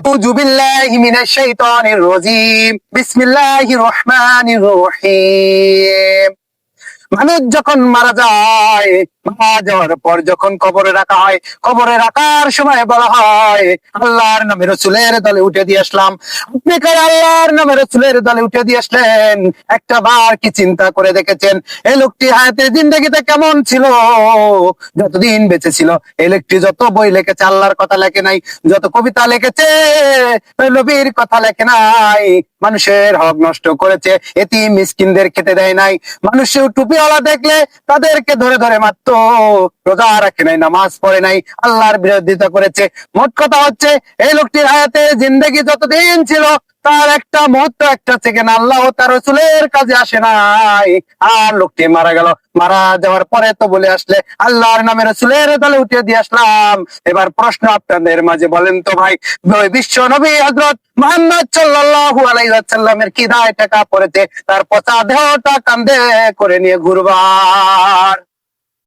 আউযু বিল্লাহি মিনাশ শাইতানির রাজীম। বিসমিল্লাহির রহমানির রহিম। মানুষ যখন মারা যায়, মারা যাওয়ার পর যখন কবরে রাখা হয়, কবরে রাখার সময় বলা হয় আল্লাহর নামে রসুলের দলে উঠে দিয়ে আসলাম। আপনি কার আল্লাহর নামে রসুলের দলে উঠে দিয়ে আসলেন? একটা বার কি চিন্তা করে দেখেছেন এই লোকটি হায়াতের জিন্দেগিতে কেমন ছিল? যতদিন বেঁচে ছিল এই লোকটি যত বই লিখেছে আল্লাহর কথা লেখে নাই, যত কবিতা লিখেছে ওই নবীর কথা লেখে নাই, মানুষের হক নষ্ট করেছে, এতিম মিসকিনদের খেতে দেয় নাই, মানুষের টুপিওয়ালা দেখলে তাদেরকে ধরে ধরে মারতো, রোজা রাখে নাই, নামাজ পড়ে নাই, আল্লাহর বিরোধিতা করেছে। মোট কথা হচ্ছে এই লোকটির হায়াতে জিন্দেগি যতদিন ছিল তার একটা মুহূর্ত, একটা সেকেন্ড আল্লাহ ও তার রাসূলের কাজে আসে নাই। আর লোকটি মারা গেল, মারা যাওয়ার পরে তো বলে আসলে আল্লাহর নামে রাসূলের দলে উঠে দিয়ে আসলাম। এবার প্রশ্ন আপনাদের মাঝে, বলেন তো ভাই, বিশ্ব নবী হযরত মুহাম্মদ সাল্লাল্লাহু আলাইহি ওয়াসাল্লামের কি দায় টাকা পড়েছে তার পচা দেহটা কান্দে করে নিয়ে ঘুরবার?